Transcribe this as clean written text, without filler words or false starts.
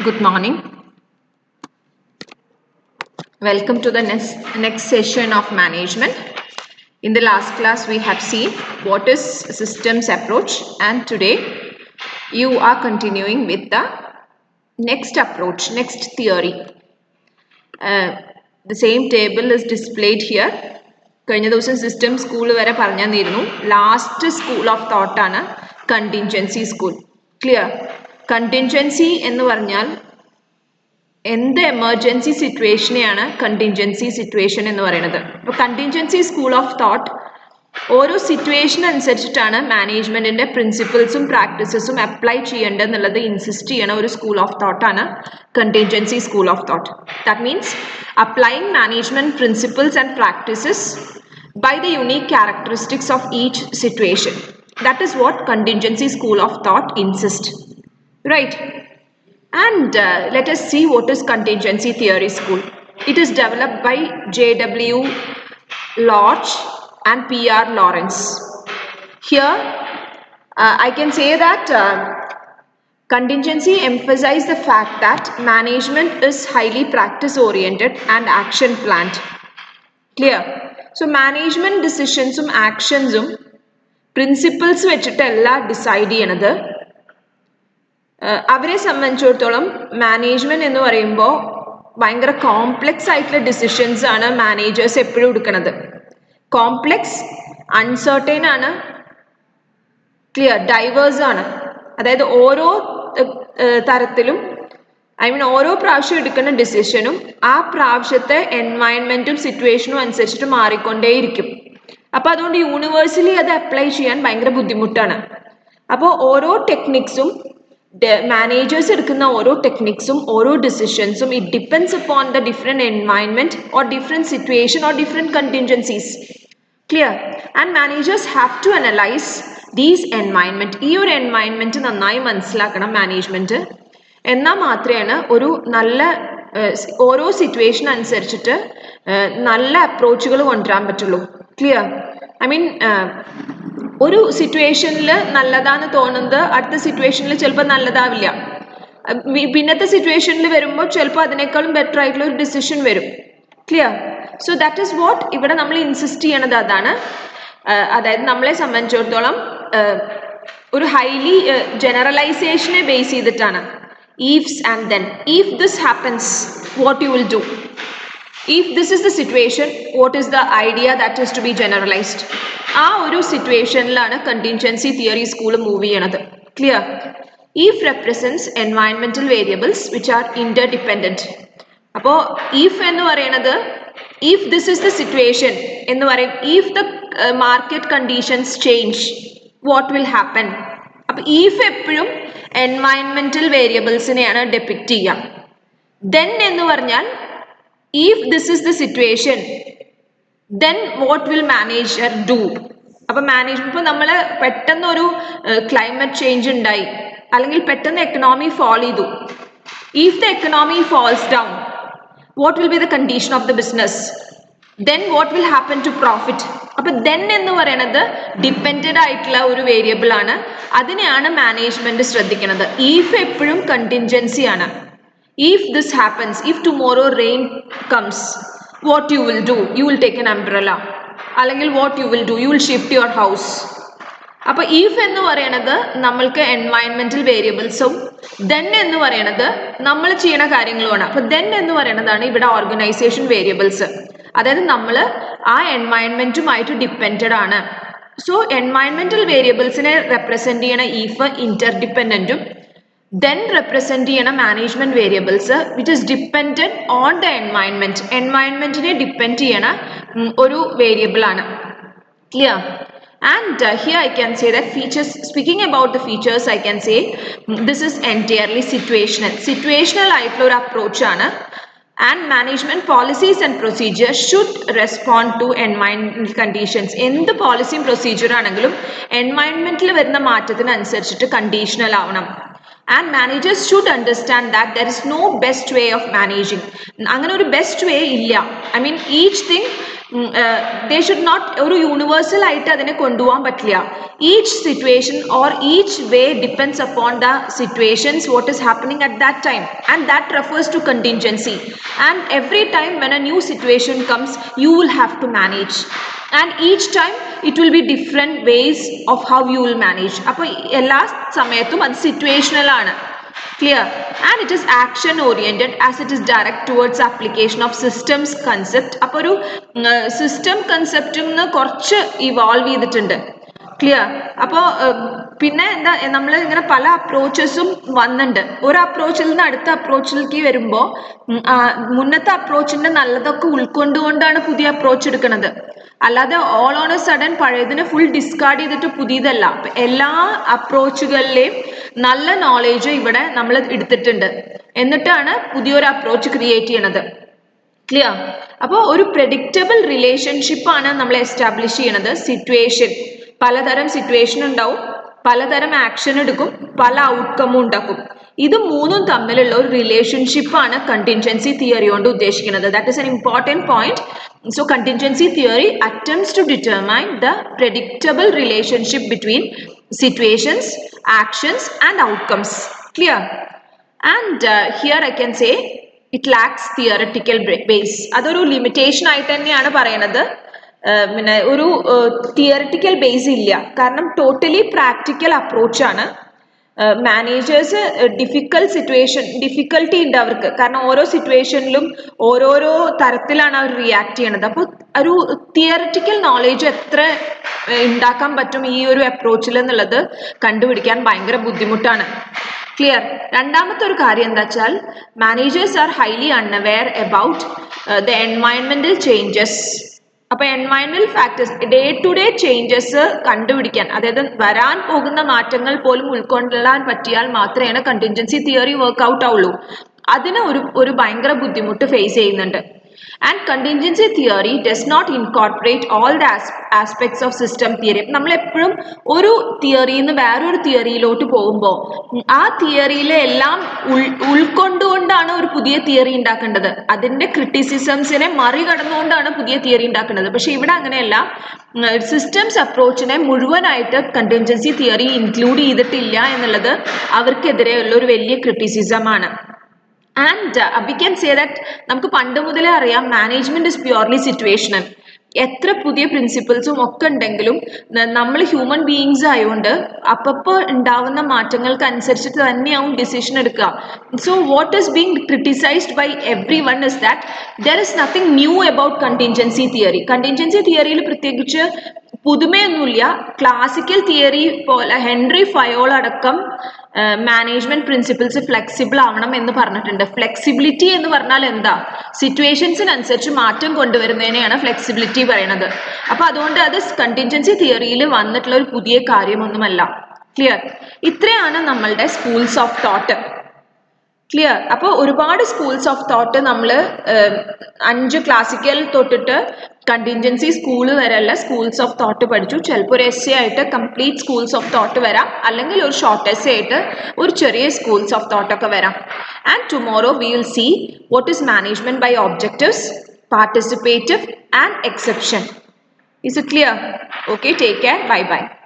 Good morning. Welcome to the next session of management. In the last class, we have seen what is systems approach, and today you are continuing with the next approach, next theory. The same table is displayed here. കഴിഞ്ഞ ദിവസം system school വരെ പറഞ്ഞു തന്നിരുന്നു. Last school of തോട്ടാണ് contingency school. Clear? Contingency എന്ന് പറഞ്ഞാൽ എന്ത് emergency സിറ്റുവേഷനെയാണ് contingency situation എന്ന് പറയുന്നത്. അപ്പോൾ കണ്ടിൻജൻസി സ്കൂൾ ഓഫ് തോട്ട് ഓരോ സിറ്റുവേഷൻ അനുസരിച്ചിട്ടാണ് മാനേജ്മെന്റിന്റെ പ്രിൻസിപ്പിൾസും പ്രാക്ടീസസും അപ്ലൈ ചെയ്യേണ്ടതെന്നുള്ളത് ഇൻസിസ്റ്റ് ചെയ്യണ ഒരു സ്കൂൾ ഓഫ് തോട്ടാണ് contingency school of thought. That means applying management principles and practices by the unique characteristics of each situation. That is what contingency school of thought insists. Right? And let us see what is contingency theory school. It is developed by J.W. Lodge and P.R. Lawrence. Here, I can say that contingency emphasizes the fact that management is highly practice-oriented and action-planned. Clear? So, management decisions and actions principles വെച്ചിട്ടല്ല decide ചെയ്യണത്. അവരെ സംബന്ധിച്ചിടത്തോളം management എന്ന് പറയുമ്പോൾ ഭയങ്കര complex ആയിട്ടുള്ള decisions ആണ് managers എപ്പോഴും എടുക്കുന്നത്. കോംപ്ലെക്സ്, അൺസർട്ടൈൻ ആണ്, ക്ലിയർ, ഡൈവേഴ്സ് ആണ്. അതായത് ഓരോ തരത്തിലും ഓരോ പ്രാവശ്യം എടുക്കുന്ന ഡിസിഷനും ആ പ്രാവശ്യത്തെ എൻവയൺമെന്റും സിറ്റുവേഷനും അനുസരിച്ചിട്ട് മാറിക്കൊണ്ടേയിരിക്കും. അപ്പൊ അതുകൊണ്ട് യൂണിവേഴ്സലി അത് അപ്ലൈ ചെയ്യാൻ ഭയങ്കര ബുദ്ധിമുട്ടാണ്. അപ്പോൾ ഓരോ ടെക്നിക്സും മാനേജേഴ്സ് എടുക്കുന്ന ഓരോ ടെക്നിക്സും ഓരോ ഡിസിഷൻസും it depends upon the different environment or different situation or different contingencies. Clear? And managers have to analyse these environment. ഈ ഒരു എൻവയൺമെന്റ് നന്നായി മനസ്സിലാക്കണം മാനേജ്മെന്റ്. എന്നാൽ മാത്രമേ ഒരു നല്ല ഓരോ സിറ്റുവേഷൻ അനുസരിച്ചിട്ട് നല്ല അപ്രോച്ചുകൾ കൊണ്ടുവരാൻ പറ്റുള്ളൂ. ക്ലിയർ? ഒരു സിറ്റുവേഷനിൽ നല്ലതാന്ന് തോന്നുന്നത് അടുത്ത സിറ്റുവേഷനിൽ ചിലപ്പോൾ നല്ലതാവില്ല. പിന്നത്തെ സിറ്റുവേഷനിൽ വരുമ്പോൾ ചിലപ്പോൾ അതിനേക്കാളും ബെറ്റർ ആയിട്ടുള്ള ഒരു ഡിസിഷൻ വരും. Clear? So that is what ഇവിടെ നമ്മൾ ഇൻസിസ്റ്റ് ചെയ്യണത് അതാണ്. അതായത് നമ്മളെ സംബന്ധിച്ചിടത്തോളം ഒരു ഹൈലി ജനറലൈസേഷനെ ബേസ് ചെയ്തിട്ടാണ്. Ifs and then. If this happens, what you will do? If this is the situation, what is the idea that is to be generalized? ആ ഒരു സിറ്റുവേഷനിലാണ് കണ്ടിൻജൻസി തിയറി സ്കൂൾ മൂവ് ചെയ്യണത്. Clear? If represents environmental variables which are interdependent. അപ്പോൾ if എന്ന് പറയുന്നത് if this is the situation എന്ന് പറയും. If the market conditions change, what will happen? അപ്പോൾ if എപ്പോഴും എൻവയൺമെന്റൽ വേരിയബിൾസിനെയാണ് ഡെപിക്റ്റ് ചെയ്യുക. ദെൻ എന്ന് പറഞ്ഞാൽ if this is the situation then what will manager do? അപ്പൊ മാനേജ്മെന്റ് ഇപ്പൊ നമ്മൾ പെട്ടെന്ന് ഒരു ക്ലൈമറ്റ് ചേഞ്ച് ഉണ്ടായി, അല്ലെങ്കിൽ പെട്ടെന്ന് എക്കണോമി ഫോൾ ചെയ്തു. If the economy falls down, what will be the condition of the business? Then what will happen to profit? അപ്പൊ ദെൻ എന്ന് പറയുന്നത് ഡിപ്പെൻഡഡ് ആയിട്ടുള്ള ഒരു വേരിയബിൾ ആണ്. അതിനെയാണ് മാനേജ്മെന്റ് ശ്രദ്ധിക്കുന്നത്. ഈഫ് എപ്പോഴും കണ്ടിൻജൻസി ആണ്. If this happens, if tomorrow rain comes, what you will do? You will take an umbrella, അല്ലെങ്കിൽ what you will do? You will shift your house. അപ്പൊ ഈഫ് എന്ന് പറയുന്നത് നമ്മൾക്ക് എൻവയൺമെന്റൽ വേരിയബിൾസും ദെൻ എന്ന് പറയുന്നത് നമ്മൾ ചെയ്യുന്ന കാര്യങ്ങളുമാണ്. അപ്പൊ ദെൻ എന്ന് പറയുന്നതാണ് ഇവിടെ ഓർഗനൈസേഷൻ വേരിയബിൾസ്. അതായത് നമ്മൾ ആ എൻവയൺമെന്റുമായിട്ട് ഡിപ്പെൻഡഡ് ആണ്. സോ എൻവയൺമെന്റൽ വേരിയബിൾസിനെ റെപ്രസെന്റ് ചെയ്യണ ഈഫ് ഇന്റർഡിപ്പെൻഡന്റും ദെൻ റെപ്രസെന്റ് ചെയ്യണ management variables which is dependent on the environment. എൻവയൺമെന്റിനെ ഡിപ്പെൻഡ് ചെയ്യണ ഒരു വേരിയബിൾ ആണ്. Clear? And here I can say that features, speaking about the features, I can say this is entirely situational. Situational ആയിട്ടുള്ള ഒരു approach ആണ്. And management policies and procedures should respond to environmental conditions. എന്ത് പോളിസിയും procedure ആണെങ്കിലും എൻവയൺമെന്റിൽ വരുന്ന മാറ്റത്തിനനുസരിച്ചിട്ട് conditional ആവണം. And managers should understand that there is no best way of managing. അങ്ങനെ ഒരു best way ഇല്ല. each thing they should not ഒരു universal ആയിട്ട് അതിനെ കൊണ്ടുപോകാൻ പറ്റില്ല. Each situation or each way depends upon the situations what is happening at that time and that refers to contingency and every time when a new situation comes you will have to manage and each time it will be different ways of how you will manage. അപ്പോൾ എല്ലാ സമയത്തും അത് situational ആണ്. Clear? And it is action oriented as it is direct towards application of systems concept. അപ്പോൾ ഒരു system കൺസെപ്റ്റിൽ നിന്ന് കുറച്ച് evolve ചെയ്തിട്ടുണ്ട്. ക്ലിയർ? അപ്പോൾ പിന്നെ എന്താ നമ്മൾ ഇങ്ങനെ പല അപ്രോച്ചസും വന്നിട്ടുണ്ട്. ഒരു അപ്രോച്ചിൽ നിന്ന് അടുത്ത അപ്രോച്ചിലേക്ക് വരുമ്പോൾ മുന്നത്തെ അപ്രോച്ചിന്റെ നല്ലതൊക്കെ ഉൾക്കൊണ്ടുകൊണ്ടാണ് പുതിയ അപ്രോച്ച് എടുക്കുന്നത്. അല്ലാതെ ഓൾ ഓൺ എ സഡൻ പഴയതിനെ ഫുൾ ഡിസ്കാർഡ് ചെയ്തിട്ട് പുതിയതല്ല. എല്ലാ അപ്രോച്ചുകളിലെയും നല്ല നോളേജ് ഇവിടെ നമ്മൾ എടുത്തിട്ടുണ്ട്, എന്നിട്ടാണ് പുതിയൊരു അപ്രോച്ച് ക്രിയേറ്റ് ചെയ്യണത്. ക്ലിയർ? അപ്പോൾ ഒരു പ്രെഡിക്റ്റബിൾ റിലേഷൻഷിപ്പാണ് നമ്മൾ എസ്റ്റാബ്ലിഷ് ചെയ്യണത്. സിറ്റുവേഷൻ, പലതരം സിറ്റുവേഷൻ ഉണ്ടാവും, പലതരം ആക്ഷൻ എടുക്കും, പല ഔട്ട്കമ്മും ഉണ്ടാക്കും. ഇത് മൂന്നും തമ്മിലുള്ള ഒരു റിലേഷൻഷിപ്പാണ് കണ്ടിൻജൻസി തിയറി കൊണ്ട് ഉദ്ദേശിക്കുന്നത്. That is an important point. So contingency theory attempts to determine the predictable relationship between situations, actions and outcomes. Clear? And here I can say it lacks theoretical base. അതൊരു limitation ആയിട്ട് തന്നെയാണ് പറയുന്നത്. പിന്നെ ഒരു theoretical base ഇല്ല, കാരണം totally practical അപ്രോച്ചാണ്. Managers difficulty ഉണ്ട് അവർക്ക്, കാരണം ഓരോ സിറ്റുവേഷനിലും ഓരോരോ തരത്തിലാണ് അവർ റിയാക്ട് ചെയ്യണത്. അപ്പോൾ ഒരു തിയറിറ്റിക്കൽ നോളേജ് എത്ര ഉണ്ടാക്കാൻ പറ്റും ഈ ഒരു അപ്രോച്ചിൽ എന്നുള്ളത് കണ്ടുപിടിക്കാൻ ഭയങ്കര ബുദ്ധിമുട്ടാണ്. ക്ലിയർ? രണ്ടാമത്തെ ഒരു കാര്യം എന്താ വെച്ചാൽ managers are highly unaware about the എൻവയൺമെന്റൽ ചേഞ്ചസ്. അപ്പോൾ എൻവയൺമെന്റൽ factors, day to day changes കണ്ടുപിടിക്കാൻ, അതായത് വരാൻ പോകുന്ന മാറ്റങ്ങൾ പോലും ഉൾക്കൊള്ളാൻ പറ്റിയാൽ മാത്രമേ കണ്ടിൻജൻസി തിയറി വർക്ക്ഔട്ട് ആവുള്ളൂ. അതിന് ഒരു ഭയങ്കര ബുദ്ധിമുട്ട് ഫേസ് ചെയ്യുന്നുണ്ട്. And contingency theory does not incorporate all the aspects of system theory. നമ്മളെപ്പോഴും ഒരു തിയറിയിൽ നിന്ന് വേറൊരു തിയറിയിലോട്ട് പോകുമ്പോൾ ആ തിയറിയിലെ എല്ലാം ഉൾക്കൊണ്ടുകൊണ്ടാണ് ഒരു പുതിയ തിയറി ഉണ്ടാക്കേണ്ടത്. അതിൻ്റെ ക്രിറ്റിസിസംസിനെ മറികടന്നുകൊണ്ടാണ് പുതിയ തിയറി ഉണ്ടാക്കേണ്ടത്. പക്ഷെ ഇവിടെ അങ്ങനെയല്ല. സിസ്റ്റംസ് അപ്രോച്ചിനെ മുഴുവനായിട്ട് കണ്ടിൻജൻസി തിയറി ഇൻക്ലൂഡ് ചെയ്തിട്ടില്ല എന്നുള്ളത് അവർക്കെതിരെയുള്ള ഒരു വലിയ ക്രിറ്റിസിസമാണ്. And we can say that നമുക്ക് പണ്ട് മുതലേ അറിയാം മാനേജ്മെന്റ് ഇസ് പ്യുവർലി സിറ്റുവേഷണൽ. എത്ര പുതിയ പ്രിൻസിപ്പിൾസും ഒക്കെ ഉണ്ടെങ്കിലും നമ്മൾ ഹ്യൂമൻ ബീയിങ്സ് ആയതുകൊണ്ട് അപ്പോൾ ഉണ്ടാവുന്ന മാറ്റങ്ങൾക്ക് അനുസരിച്ചിട്ട് തന്നെയാവും ഡിസിഷൻ എടുക്കുക. So what is being criticised by everyone is that there is nothing new about contingency theory. Contingency തിയറിയിൽ പ്രത്യേകിച്ച് പുതുമയൊന്നുമില്ല. ക്ലാസിക്കൽ തിയറി പോലെ ഹെൻറി ഫയോൾ അടക്കം മാനേജ്മെന്റ് പ്രിൻസിപ്പിൾസ് ഫ്ലെക്സിബിൾ ആവണം എന്ന് പറഞ്ഞിട്ടുണ്ട്. ഫ്ലെക്സിബിലിറ്റി എന്ന് പറഞ്ഞാൽ എന്താ? സിറ്റുവേഷൻസിനനുസരിച്ച് മാറ്റം കൊണ്ടുവരുന്നതിനെയാണ് ഫ്ലെക്സിബിലിറ്റി പറയുന്നത്. അപ്പോൾ അതുകൊണ്ട് അത് കണ്ടിൻജൻസി തിയറിയിൽ വന്നിട്ടുള്ള ഒരു പുതിയ കാര്യമൊന്നുമല്ല. ക്ലിയർ? ഇത്രയാണ് നമ്മളുടെ സ്കൂൾസ് ഓഫ് തോട്ട്. ക്ലിയർ? അപ്പോൾ ഒരുപാട് സ്കൂൾസ് ഓഫ് തോട്ട് നമ്മൾ 5 ക്ലാസിക്കൽ തൊട്ടിട്ട് കണ്ടിൻജൻസി സ്കൂൾ വരെയുള്ള സ്കൂൾസ് ഓഫ് തോട്ട് പഠിച്ചു. ചിലപ്പോൾ ഒരു എസ്സേ ആയിട്ട് കംപ്ലീറ്റ് സ്കൂൾസ് ഓഫ് തോട്ട് വരാം, അല്ലെങ്കിൽ ഒരു ഷോർട്ട് എസ്സേ ആയിട്ട് ഒരു ചെറിയ സ്കൂൾസ് ഓഫ് തോട്ടൊക്കെ വരാം. And tomorrow we will see what is management by objectives, participative and exception. Is it clear? Okay, take care. Bye bye.